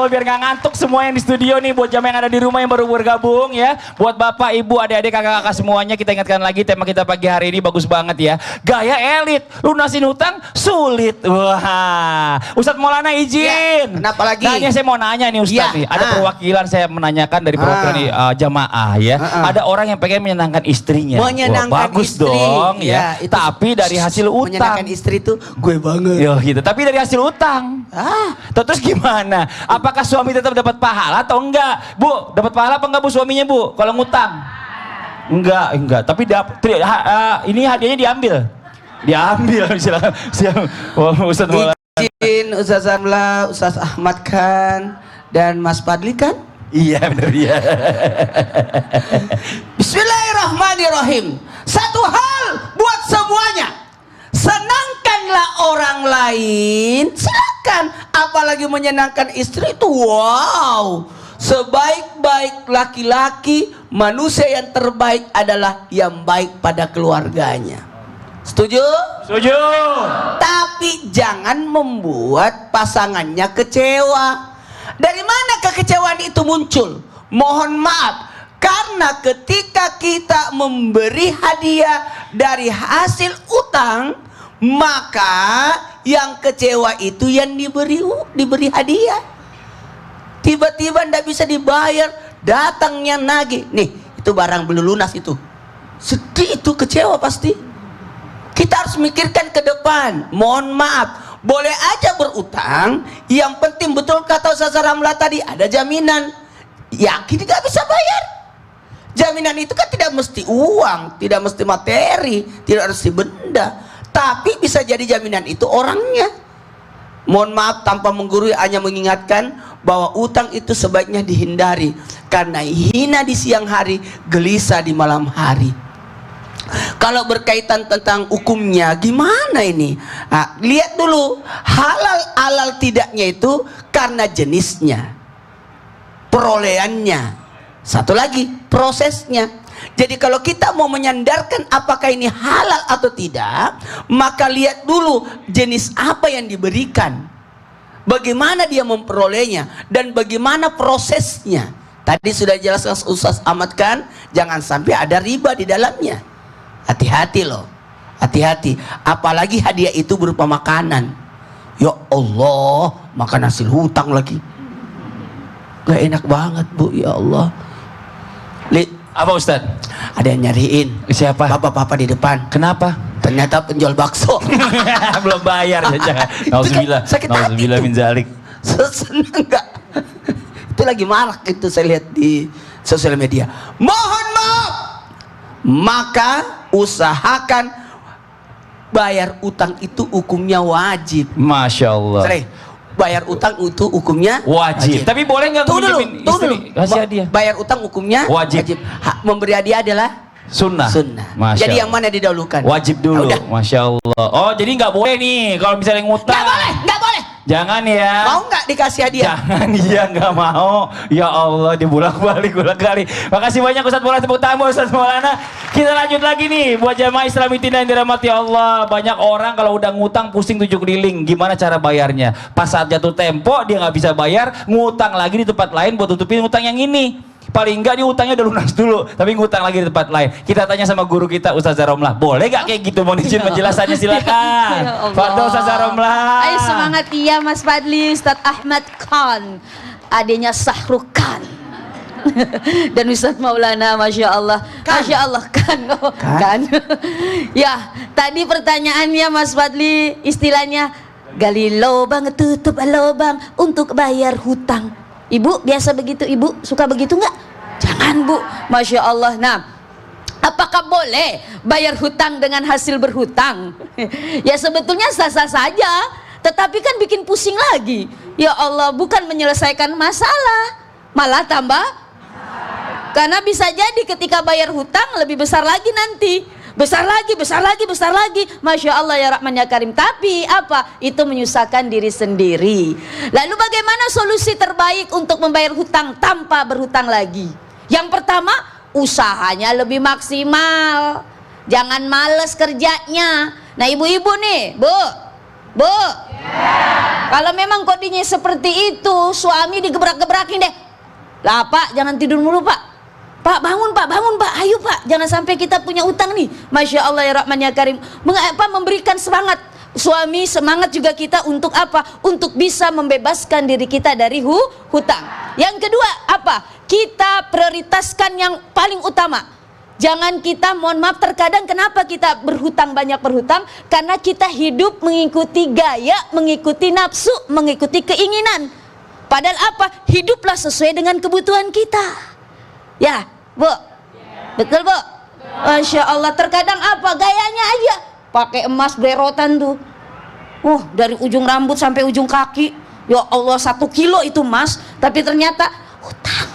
Allah biar nggak ngantuk semua yang di studio nih, buat jamaah yang ada di rumah yang baru bergabung ya, buat bapak, ibu, adik-adik, kakak-kakak semuanya, kita ingatkan lagi tema kita pagi hari ini bagus banget ya. Gaya elit, lunasin hutang sulit. Wah, Ustadz Maulana izin. Ya, kenapa lagi? Nah, ini saya mau nanya nih Ustadz nih, ada perwakilan saya menanyakan dari perwakilan jamaah ya. Ada orang yang pengen menyenangkan istrinya. Menyenangkan bagus istri. dong ya. Tapi dari hasil utang. Menyenangkan istri tuh gue banget. Yo gitu. Tapi dari hasil utang. Terus gimana? Apakah suami tetap dapat pahala atau enggak? Bu, dapat pahala apa enggak Bu suaminya Bu? Kalau ngutang? Enggak. Tapi ini hadiahnya diambil. Silakan. Ustaz Maulana. Izin Ustaz Amla, Ustaz Ahmad Khan dan Mas Fadli kan? Iya benar ya. Bismillahirrahmanirrahim. Satu hal buat semuanya. Senangkanlah orang lain, silakan. Apalagi menyenangkan istri itu, wow. Sebaik-baik laki-laki, manusia yang terbaik adalah yang baik pada keluarganya. Setuju? Setuju. Tapi jangan membuat pasangannya kecewa. Dari mana kekecewaan itu muncul? Mohon maaf, karena ketika kita memberi hadiah dari hasil utang, maka yang kecewa itu yang diberi hadiah. Tiba-tiba ndak bisa dibayar, datangnya nagih. Nih, itu barang belum lunas itu. Sedih itu, kecewa pasti. Kita harus mikirkan ke depan. Mohon maaf, boleh aja berutang, yang penting betul kata Ustaz Ramla tadi, ada jaminan. Yakin nggak bisa bayar? Jaminan itu kan tidak mesti uang, tidak mesti materi, tidak harus benda, tapi bisa jadi jaminan itu orangnya. Mohon maaf, tanpa menggurui, hanya mengingatkan bahwa utang itu sebaiknya dihindari, karena hina di siang hari, gelisah di malam hari. Kalau berkaitan tentang hukumnya, gimana ini? Nah, lihat dulu, halal tidaknya itu karena jenisnya, perolehannya, satu lagi prosesnya. Jadi kalau kita mau menyandarkan apakah ini halal atau tidak, maka lihat dulu jenis apa yang diberikan, bagaimana dia memperolehnya, dan bagaimana prosesnya. Tadi sudah jelaskan Ustaz Ahmad Khan, jangan sampai ada riba di dalamnya. Hati-hati loh, hati-hati. Apalagi hadiah itu berupa makanan. Ya Allah, makan hasil hutang lagi. Gak enak banget Bu, ya Allah. Apa Ustaz? Ada yang nyariin. Siapa? Bapak-bapak di depan. Kenapa? Ternyata penjual bakso. Belum bayar ya, jangan. Nauzubillah. Nauzubillah min zalik. Senang gak? Itu lagi marak itu, saya lihat di sosial media. Mohon maaf, maka usahakan bayar utang itu hukumnya wajib. Masya Allah. Sering, bayar utang itu hukumnya wajib. Tapi boleh nggak minjemin istri kasih hadiah? Bayar utang hukumnya wajib. Memberi hadiah adalah sunnah. Jadi yang mana didahulukan? Wajib dulu. Masya Allah. Oh, jadi nggak boleh nih kalau misalnya ngutang. Nggak boleh, nggak boleh. Jangan ya. Mau nggak dikasih hadiah? Jangan, iya nggak mau. Ya Allah, dibulak-balik kali. Makasih banyak Ustadz Maulana, tepuk tangan Ustadz Maulana. Kita lanjut lagi nih buat jamaah Islamitina yang dirahmati Allah. Banyak orang kalau udah ngutang pusing 7 keliling. Gimana cara bayarnya? Pas saat jatuh tempo dia nggak bisa bayar, ngutang lagi di tempat lain buat tutupin utang yang ini. Paling enggak dia utangnya udah lunas dulu, tapi ngutang lagi di tempat lain. Kita tanya sama guru kita Ustazah Romlah, boleh gak kayak gitu? Mohon izin penjelasannya, silakan. Fadol Ustazah Romlah. Ayo semangat ya Mas Fadli, Ustadz Ahmad Khan, adanya Sahrul Khan. Dan Ustadz Maulana, Masya Allah, Masya Allah kan. Ya, tadi pertanyaannya Mas Fadli, istilahnya gali lubang tutup lubang untuk bayar hutang. Ibu biasa begitu, ibu suka begitu nggak? Jangan Bu, Masya Allah. Nah, apakah boleh bayar hutang dengan hasil berhutang? Ya sebetulnya sah-sah saja, tetapi kan bikin pusing lagi. Ya Allah, bukan menyelesaikan masalah, malah tambah. Karena bisa jadi ketika bayar hutang lebih besar lagi nanti. Besar lagi. Masya Allah ya Rahman ya Karim. Tapi apa? Itu menyusahkan diri sendiri. Lalu bagaimana solusi terbaik untuk membayar hutang tanpa berhutang lagi? Yang pertama, usahanya lebih maksimal. Jangan males kerjanya. Nah ibu-ibu nih, Bu, Kalau memang kondisinya seperti itu, suami digebrak-gebrakin deh. Lah Pak, jangan tidur mulu Pak. Pak bangun Pak, ayo Pak, jangan sampai kita punya utang nih. Masya Allah ya Rahman ya Karim. Memberikan semangat. Suami semangat juga kita untuk apa? Untuk bisa membebaskan diri kita dari hutang. Yang kedua apa? Kita prioritaskan yang paling utama. Jangan kita, mohon maaf, terkadang kenapa kita banyak berhutang? Karena kita hidup mengikuti gaya, mengikuti nafsu, mengikuti keinginan. Padahal apa? Hiduplah sesuai dengan kebutuhan kita. Ya, Bu? Betul, Bu? Masya Allah, terkadang apa? Gayanya aja. Pakai emas bererotan tuh. Dari ujung rambut sampai ujung kaki. Ya Allah, 1 kilo itu emas. Tapi ternyata hutang.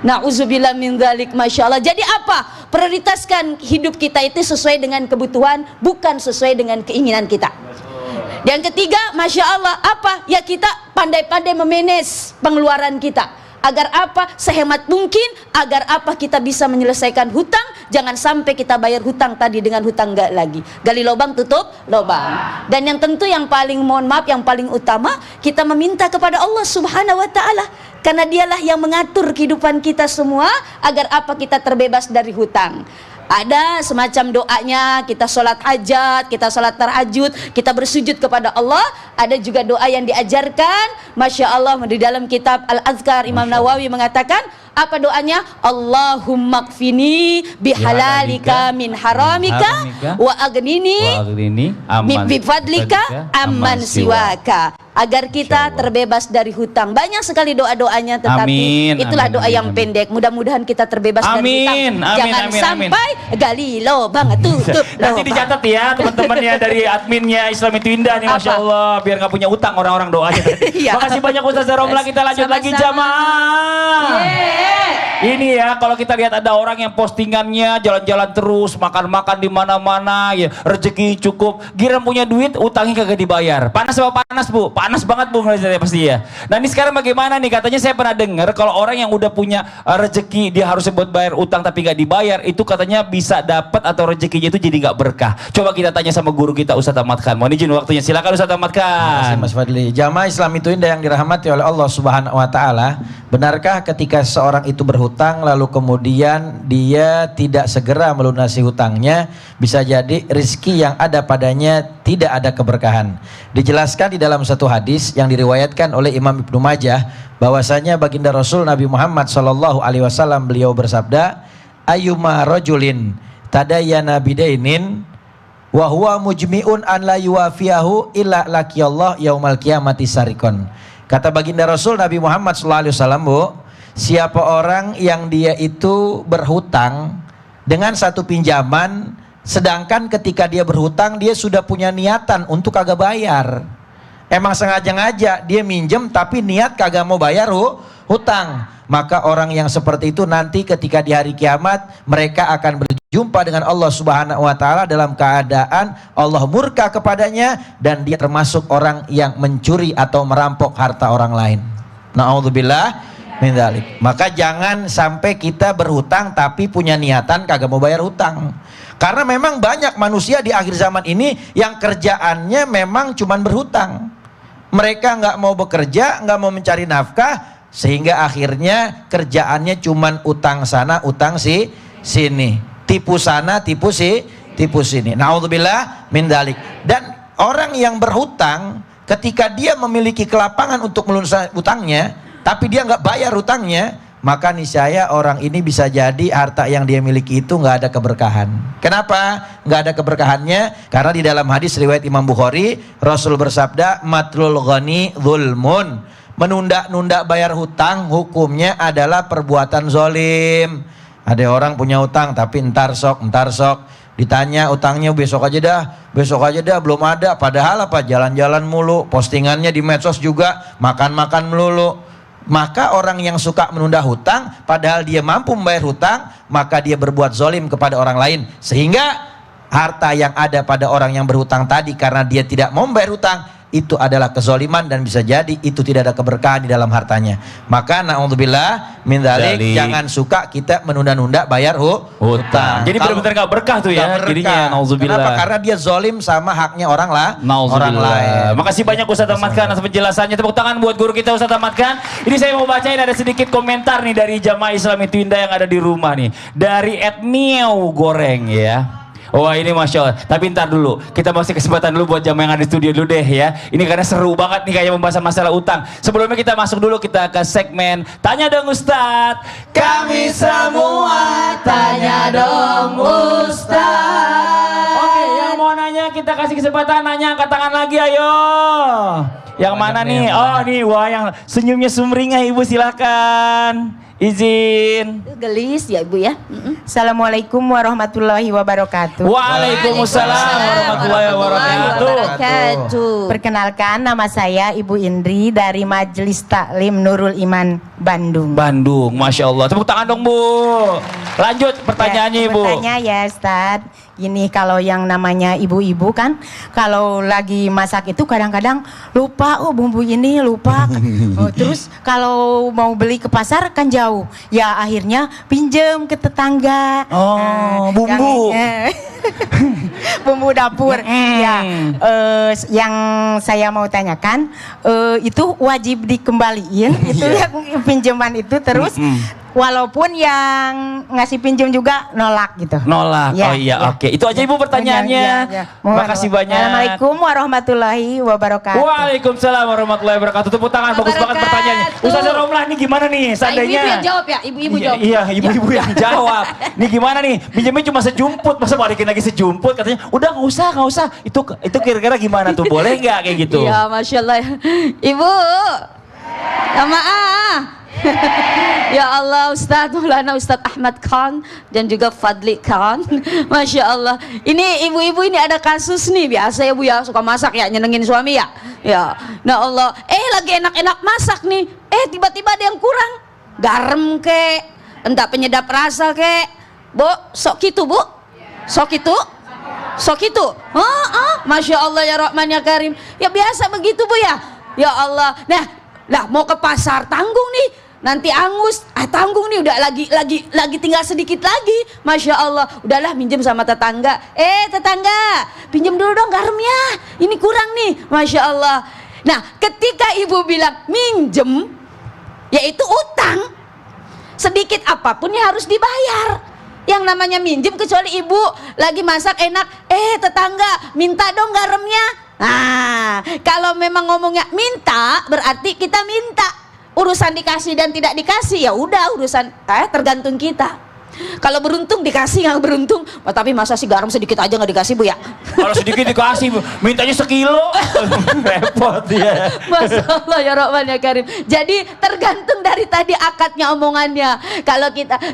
Na'udzubillah min dzalik, Masya Allah. Jadi apa? Prioritaskan hidup kita itu sesuai dengan kebutuhan, bukan sesuai dengan keinginan kita. Yang ketiga, Masya Allah, apa? Ya kita pandai-pandai memanage pengeluaran kita. Agar apa? Sehemat mungkin. Agar apa? Kita bisa menyelesaikan hutang. Jangan sampai kita bayar hutang tadi dengan hutang enggak lagi. Gali lubang, tutup lubang. Dan yang tentu yang paling, mohon maaf, yang paling utama, kita meminta kepada Allah Subhanahu wa Ta'ala. Karena dialah yang mengatur kehidupan kita semua. Agar apa? Kita terbebas dari hutang. Ada semacam doanya, kita sholat hajat, kita sholat tahajud, kita bersujud kepada Allah. Ada juga doa yang diajarkan, Masya Allah, di dalam kitab Al-Azkar Imam Nawawi mengatakan, apa doanya? Allahumma kfini bihalalika min haramika wa agnini bifadlika amman siwaka. Agar kita terbebas dari hutang. Banyak sekali doa-doanya, tetapi itulah doa yang pendek. Mudah-mudahan kita terbebas dari hutang. Jangan sampai gali lubang, tutup lubang. Nanti dicatat ya teman-teman ya dari adminnya Islam itu Indah nih, Masya Allah, biar nggak punya utang orang-orang doanya. Makasih banyak Ustaz Romla. Kita lanjut lagi jamaah. Ini ya, kalau kita lihat ada orang yang postingannya jalan-jalan terus, makan-makan di mana-mana, ya rezeki cukup, giran punya duit, utangnya kagak dibayar. Panas apa panas Bu? Panas banget Bu, pasti ya. Nah ini sekarang bagaimana nih? Katanya saya pernah dengar kalau orang yang udah punya rezeki, dia harus buat bayar utang tapi nggak dibayar, itu katanya bisa dapat atau rezekinya itu jadi nggak berkah. Coba kita tanya sama guru kita Ustaz Ahmad Khan. Mohon izin waktunya, silakan Ustaz Ahmad Khan. Mas Fadli. Jamaah Islam itu Indah yang dirahmati oleh Allah Subhanahu wa Ta'ala. Benarkah ketika seorang itu berhutang lalu kemudian dia tidak segera melunasi hutangnya, bisa jadi rezeki yang ada padanya tidak ada keberkahan. Dijelaskan di dalam satu hadis yang diriwayatkan oleh Imam Ibnu Majah bahwasanya baginda Rasul Nabi Muhammad SAW, beliau bersabda, ayyuma rajulin tadayyana bidainin wa huwa mujmi'un an la yuwafiyahu illa laqiyallah yaumal qiyamati sarikon. Kata baginda Rasul Nabi Muhammad SAW, Bu, siapa orang yang dia itu berhutang dengan satu pinjaman, sedangkan ketika dia berhutang dia sudah punya niatan untuk kagak bayar. Emang sengaja-ngaja dia minjem tapi niat kagak mau bayar hutang. Maka orang yang seperti itu nanti ketika di hari kiamat mereka akan berjumpa dengan Allah Subhanahu wa Ta'ala dalam keadaan Allah murka kepadanya dan dia termasuk orang yang mencuri atau merampok harta orang lain. Na'udzubillah min dzalik. Maka jangan sampai kita berhutang tapi punya niatan kagak mau bayar hutang. Karena memang banyak manusia di akhir zaman ini yang kerjaannya memang cuman berhutang. Mereka nggak mau bekerja, nggak mau mencari nafkah, sehingga akhirnya kerjaannya cuman utang sana, utang sini, tipu sana, tipu sini. Na'udzubillah min dzalik. Dan orang yang berhutang ketika dia memiliki kelapangan untuk melunasi utangnya, tapi dia nggak bayar hutangnya, maka niscaya orang ini bisa jadi harta yang dia miliki itu nggak ada keberkahan. Kenapa nggak ada keberkahannya? Karena di dalam hadis riwayat Imam Bukhari, Rasul bersabda, matlul ghani zulmun. Menunda-nunda bayar hutang hukumnya adalah perbuatan zolim. Ada orang punya hutang tapi entar sok. Ditanya utangnya besok aja dah, belum ada. Padahal apa? Jalan-jalan mulu, postingannya di medsos juga makan-makan melulu. Maka orang yang suka menunda hutang padahal dia mampu membayar hutang, maka dia berbuat zolim kepada orang lain, sehingga harta yang ada pada orang yang berhutang tadi karena dia tidak mau membayar hutang itu adalah kezoliman dan bisa jadi itu tidak ada keberkahan di dalam hartanya. Maka naudzubillah min dzalik, Dzalik. jangan suka kita menunda-nunda bayar hutang. Jadi Kalau- benar-benar nggak berkah tuh ya. Nggak berkah. Jadinya naudzubillah. Kenapa? Karena dia zolim sama haknya orang orang Nauzubillah. lain. Makasih banyak Ustaz Ahmad Khan atas penjelasannya. Tepuk tangan buat guru kita Ustaz Ahmad Khan. Ini saya mau bacain ada sedikit komentar nih dari jamaah Islam itu Indah yang ada di rumah nih. Dari Miau Goreng ya. Wah ini Masya Allah. Tapi ntar dulu, kita masih kesempatan dulu buat jamaah yang ada di studio dulu deh ya. Ini karena seru banget nih kayak membahas masalah utang. Sebelumnya kita masuk dulu, kita ke segmen Tanya Dong Ustadz. Kami semua tanya dong Ustadz. Oke, yang mau nanya kita kasih kesempatan nanya, angkat tangan lagi ayo. Yang mana nih? Oh nih, wah yang senyumnya sumringah Ibu silakan. Izin. Gelis ya Ibu ya. Assalamualaikum warahmatullahi wabarakatuh. Waalaikumsalam warahmatullahi wabarakatuh. Perkenalkan, nama saya Ibu Indri dari Majelis Taklim Nurul Iman Bandung. Bandung, Masya Allah. Tepuk tangan dong Bu. Lanjut pertanyaannya Ibu. Bertanya ya Ustaz, ini kalau yang namanya ibu-ibu kan, kalau lagi masak itu kadang-kadang lupa, oh bumbu ini lupa. Oh, terus kalau mau beli ke pasar kan jauh, ya akhirnya pinjem ke tetangga. Oh, bumbu. Bumbu dapur. Ya, yang saya mau tanyakan, itu wajib dikembaliin, itu yang pinjaman itu terus. Walaupun yang ngasih pinjam juga nolak gitu. Nolak. Ya, Oh iya, ya. oke. Itu aja Ibu pertanyaannya. Makasih banyak. Assalamualaikum warahmatullahi wabarakatuh. Waalaikumsalam warahmatullahi wabarakatuh. Tepuk tangan, bagus banget pertanyaannya. Ustazah Romlah nih gimana nih seandainya? Ibu-ibu yang jawab ya, ibu-ibu Iya, jawab. Iya, ibu-ibu yang jawab. Nih gimana nih? Minjemnya cuma sejumput, masa balikin lagi sejumput? Katanya, udah nggak usah. Itu kira-kira gimana tuh? Boleh nggak kayak gitu? Iya, Masya Allah. Ibu, ya maaf. Ya Allah, Ustadz Maulana Ustadz Ahmad Khan dan juga Fadli Khan. Masya Allah. Ini ibu-ibu ini ada kasus nih, biasa ya Bu ya, suka masak ya, nyenengin suami ya. Ya, nah Allah, lagi enak-enak masak nih, tiba-tiba ada yang kurang. Garam kek, entah penyedap rasa kek. Bu, sok gitu Bu? Sok itu? Sok itu? Masya Allah ya Rahman ya Karim. Ya biasa begitu Bu ya. Ya Allah. Nah, mau ke pasar tanggung nih. Nanti angus, tanggung nih udah lagi tinggal sedikit lagi. Masya Allah, udahlah minjem sama tetangga. Tetangga, pinjem dulu dong garamnya. Ini kurang nih, Masya Allah. Nah, ketika ibu bilang minjem, yaitu utang, sedikit apapun ya harus dibayar. Yang namanya minjem kecuali ibu lagi masak enak, tetangga minta dong garamnya. Nah, kalau memang ngomongnya minta, berarti kita minta. Urusan dikasih dan tidak dikasih ya udah urusan tergantung kita. Kalau beruntung dikasih, nggak beruntung, tapi masa sih garam sedikit aja nggak dikasih Bu ya? Kalau sedikit dikasih, mintanya sekilo. Repot ya. Masya Allah ya Rahman ya Karim. Jadi tergantung dari tadi akadnya omongannya.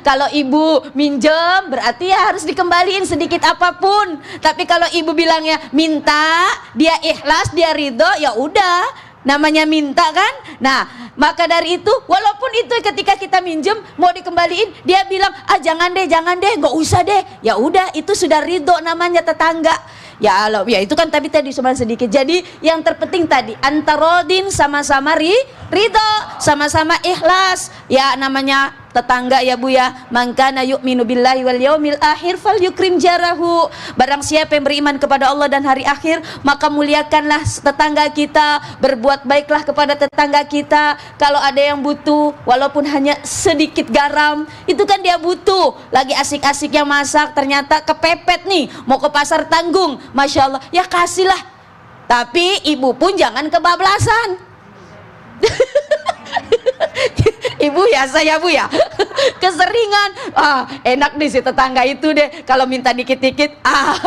Kalau ibu minjem berarti ya harus dikembaliin sedikit apapun. Tapi kalau ibu bilangnya minta, dia ikhlas, dia ridho, ya udah. Namanya minta kan. Nah, maka dari itu walaupun itu ketika kita minjem mau dikembaliin, dia bilang jangan deh, nggak usah deh, ya udah itu sudah ridho namanya tetangga. Ya Allah, ya itu kan tadi cuma sedikit. Jadi yang terpenting tadi antarodin, sama-sama ridho, sama-sama ikhlas. Ya namanya tetangga ya Bu ya. Man kana yu'minu billahi wal yaumil akhir falyukrim jarahu. Barang siapa yang beriman kepada Allah dan hari akhir, maka muliakanlah tetangga kita, berbuat baiklah kepada tetangga kita. Kalau ada yang butuh walaupun hanya sedikit garam, itu kan dia butuh. Lagi asik-asik yang masak, ternyata kepepet nih, mau ke pasar tanggung. Masya Allah, ya kasihlah. Tapi ibu pun jangan kebablasan. Ibu ya saya Bu ya, keseringan enak nih si tetangga itu deh kalau minta dikit-dikit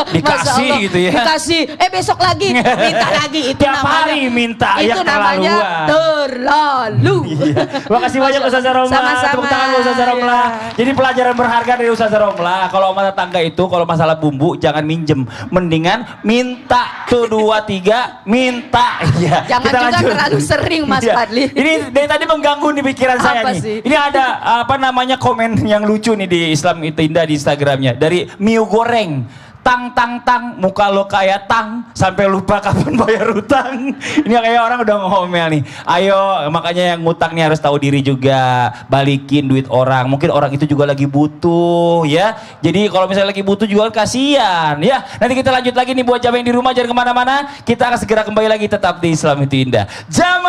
Dikasih Masya Allah, gitu ya. dikasih besok lagi minta lagi, itu Tiap namanya hari minta, itu ya namanya keterlaluan. terlalu. Iya. Makasih banyak Ustazah Romlah. Sama-sama. Tepuk tangan buat Ustazah Romlah. Iya. Jadi pelajaran berharga dari Ustazah Romlah. Kalau sama tetangga itu kalau masalah bumbu jangan minjem, mendingan minta tuh 2 3 minta. Iya. Jangan Kita juga lanjut. terlalu sering, Mas Iya. Fadli. Ini dari tadi mengganggu nih pikiran saya Apa nih. sih? Ini ada apa namanya komen yang lucu nih di Islam itu Indah di Instagramnya dari Miu Goreng. tang, muka lo kayak tang, sampai lupa kapan bayar utang. Ini kayak orang udah ngomel nih. Ayo, makanya yang ngutang nih harus tahu diri juga, balikin duit orang. Mungkin orang itu juga lagi butuh, ya. Jadi kalau misalnya lagi butuh juga kasihan, ya. Nanti kita lanjut lagi nih buat jamaah yang di rumah, jangan kemana-mana. Kita akan segera kembali lagi, tetap di Islam itu Indah. Jamaah!